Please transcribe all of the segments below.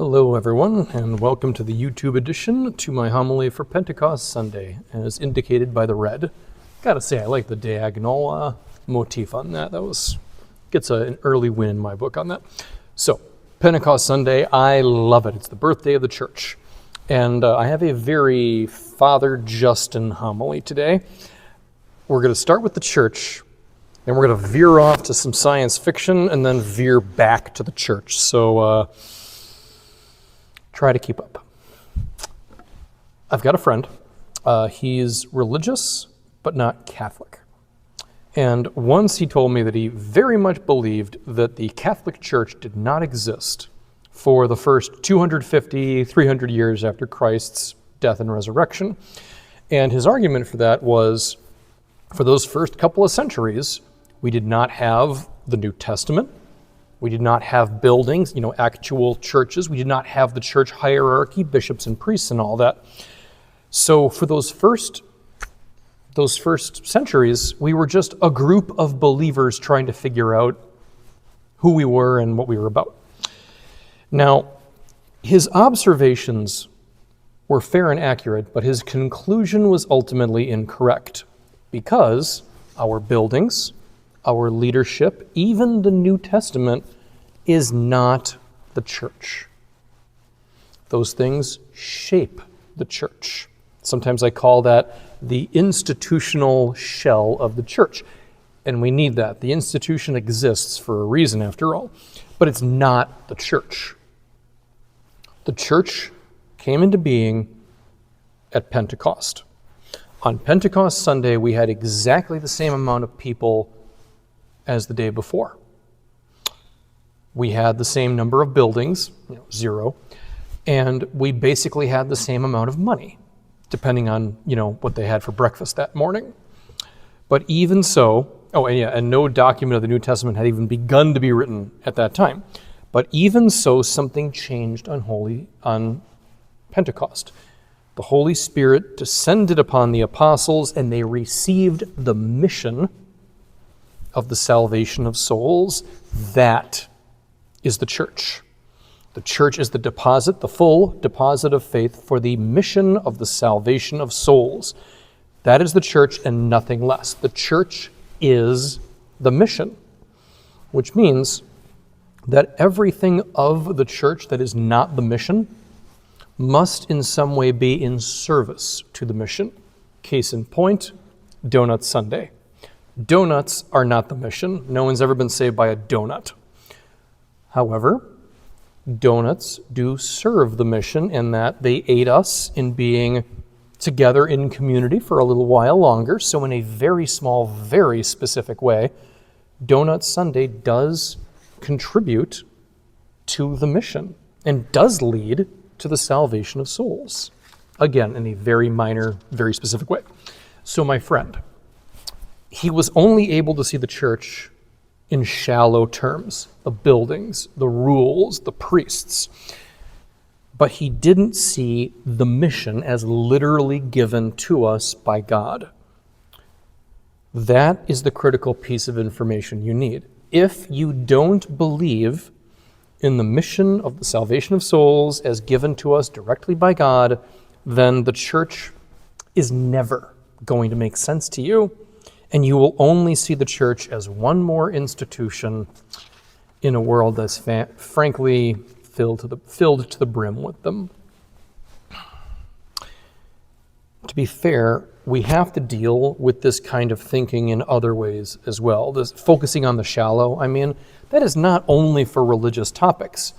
Hello everyone, and welcome to the YouTube edition to my homily for Pentecost Sunday, as indicated by the red. Gotta say, I like the diagonal motif on that. Gets an early win in my book on that. So, Pentecost Sunday, I love it. It's the birthday of the church. And I have a very Father Justin homily today. We're going to start with the church, and we're going to veer off to some science fiction, and then veer back to the church. So, try to keep up. I've got a friend. He's religious, but not Catholic. And once he told me that he very much believed that the Catholic Church did not exist for the first 250, 300 years after Christ's death and resurrection. And his argument for that was, for those first couple of centuries, we did not have the New Testament. We did not have buildings, actual churches. We did not have the church hierarchy, bishops and priests and all that. So for those first centuries, we were just a group of believers trying to figure out who we were and what we were about. Now, his observations were fair and accurate, but his conclusion was ultimately incorrect, because our buildings, our leadership, even the New Testament, is not the church. Those things shape the church. Sometimes I call that the institutional shell of the church. And we need that. The institution exists for a reason, after all. But it's not the church. The church came into being at Pentecost. On Pentecost Sunday, we had exactly the same amount of people as the day before. We had the same number of buildings, 0, and we basically had the same amount of money, depending on, what they had for breakfast that morning. But even so, and no document of the New Testament had even begun to be written at that time. But even so, something changed on Pentecost. The Holy Spirit descended upon the apostles, and they received the mission of the salvation of souls. That is the church. The church is the deposit, the full deposit of faith for the mission of the salvation of souls. That is the church and nothing less. The church is the mission, which means that everything of the church that is not the mission must in some way be in service to the mission. Case in point, Donut Sunday. Donuts are not the mission. No one's ever been saved by a donut. However, donuts do serve the mission in that they aid us in being together in community for a little while longer. So in a very small, very specific way, Donut Sunday does contribute to the mission and does lead to the salvation of souls. Again, in a very minor, very specific way. So my friend, he was only able to see the church in shallow terms, the buildings, the rules, the priests. But he didn't see the mission as literally given to us by God. That is the critical piece of information you need. If you don't believe in the mission of the salvation of souls as given to us directly by God, then the church is never going to make sense to you. And you will only see the church as one more institution in a world that's frankly filled to the brim with them. To be fair, we have to deal with this kind of thinking in other ways as well. This focusing on the shallow, that is not only for religious topics.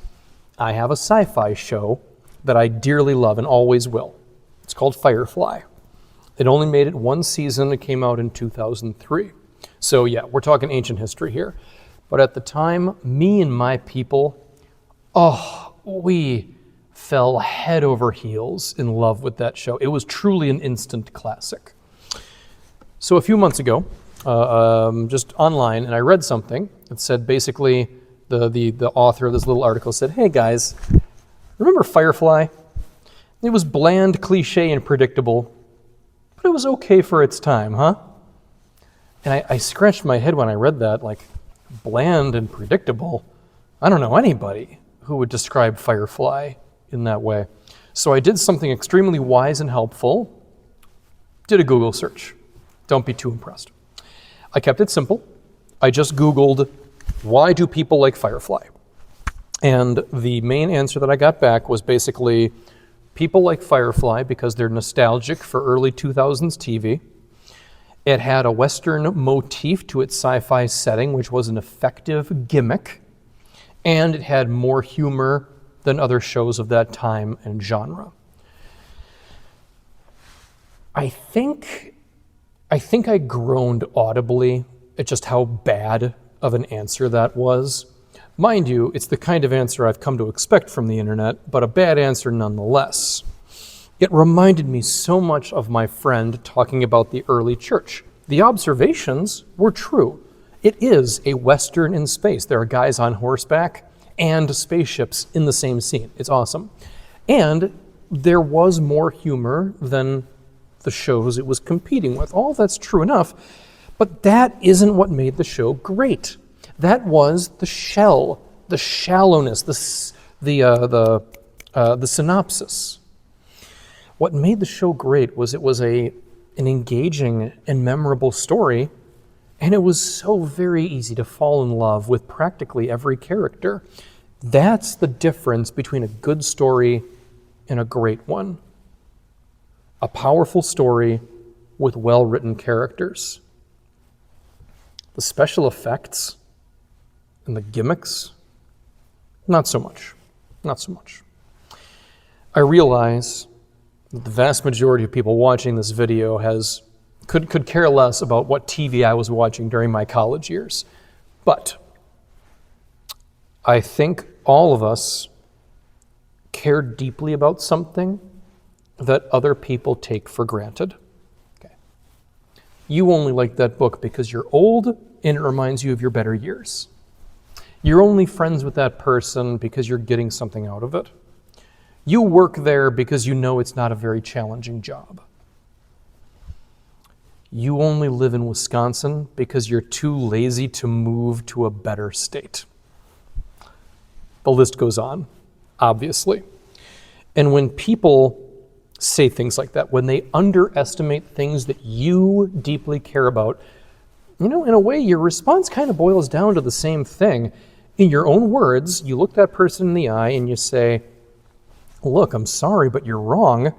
I have a sci-fi show that I dearly love and always will. It's called Firefly. It only made it one season. It came out in 2003. So yeah, we're talking ancient history here. But at the time, me and my people, we fell head over heels in love with that show. It was truly an instant classic. So a few months ago, just online, and I read something that said basically, the author of this little article said, "Hey guys, remember Firefly? It was bland, cliche, and predictable. It was okay for its time, huh?" And I scratched my head when I read that, like, bland and predictable. I don't know anybody who would describe Firefly in that way. So I did something extremely wise and helpful. Did a Google search. Don't be too impressed. I kept it simple. I just Googled, why do people like Firefly? And the main answer that I got back was basically, people like Firefly because they're nostalgic for early 2000s TV. It had a Western motif to its sci-fi setting, which was an effective gimmick. And it had more humor than other shows of that time and genre. I think I groaned audibly at just how bad of an answer that was. Mind you, it's the kind of answer I've come to expect from the internet, but a bad answer nonetheless. It reminded me so much of my friend talking about the early church. The observations were true. It is a Western in space. There are guys on horseback and spaceships in the same scene. It's awesome. And there was more humor than the shows it was competing with. All that's true enough, but that isn't what made the show great. That was the shell, the shallowness, the synopsis. What made the show great was it was an engaging and memorable story, and it was so very easy to fall in love with practically every character. That's the difference between a good story and a great one. A powerful story with well-written characters. The special effects and the gimmicks, not so much. Not so much. I realize that the vast majority of people watching this video could care less about what TV I was watching during my college years. But I think all of us care deeply about something that other people take for granted. Okay. You only like that book because you're old and it reminds you of your better years. You're only friends with that person because you're getting something out of it. You work there because you know it's not a very challenging job. You only live in Wisconsin because you're too lazy to move to a better state. The list goes on, obviously. And when people say things like that, when they underestimate things that you deeply care about, in a way, your response kind of boils down to the same thing. In your own words, you look that person in the eye and you say, look, I'm sorry, but you're wrong.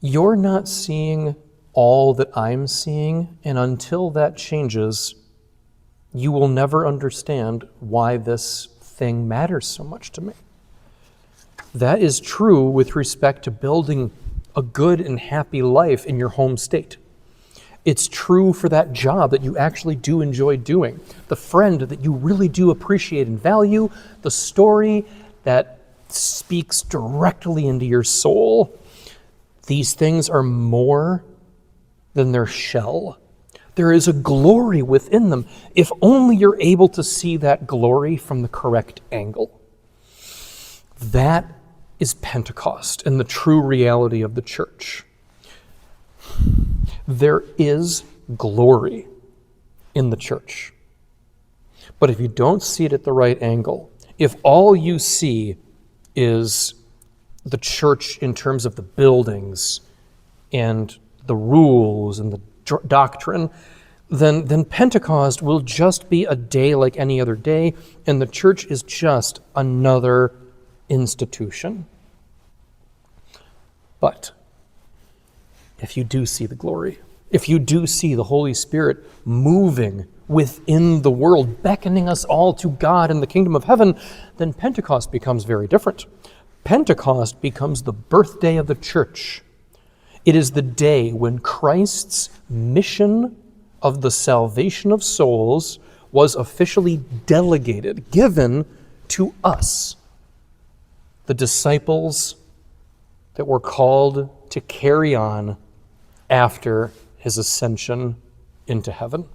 You're not seeing all that I'm seeing, and until that changes, you will never understand why this thing matters so much to me. That is true with respect to building a good and happy life in your home state. It's true for that job that you actually do enjoy doing, the friend that you really do appreciate and value, the story that speaks directly into your soul. These things are more than their shell. There is a glory within them, if only you're able to see that glory from the correct angle. That is Pentecost and the true reality of the church. There is glory in the church. But if you don't see it at the right angle, if all you see is the church in terms of the buildings and the rules and the doctrine, then Pentecost will just be a day like any other day, and the church is just another institution. But if you do see the glory, if you do see the Holy Spirit moving within the world, beckoning us all to God and the kingdom of heaven, then Pentecost becomes very different. Pentecost becomes the birthday of the church. It is the day when Christ's mission of the salvation of souls was officially delegated, given to us, the disciples that were called to carry on after his ascension into heaven.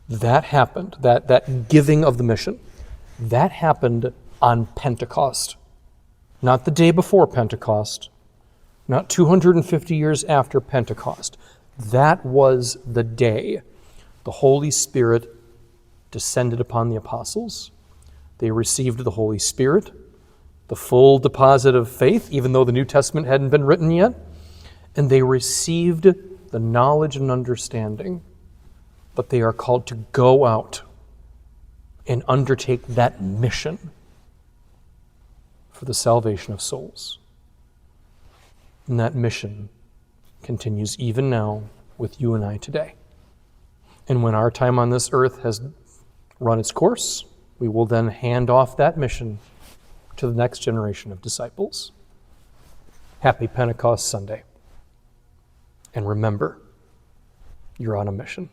That happened, that giving of the mission, that happened on Pentecost. Not the day before Pentecost, not 250 years after Pentecost. That was the day the Holy Spirit descended upon the apostles. They received the Holy Spirit, the full deposit of faith, even though the New Testament hadn't been written yet. And they received the knowledge and understanding. But they are called to go out and undertake that mission for the salvation of souls. And that mission continues even now with you and I today. And when our time on this earth has run its course, we will then hand off that mission to the next generation of disciples. Happy Pentecost Sunday. And remember, you're on a mission.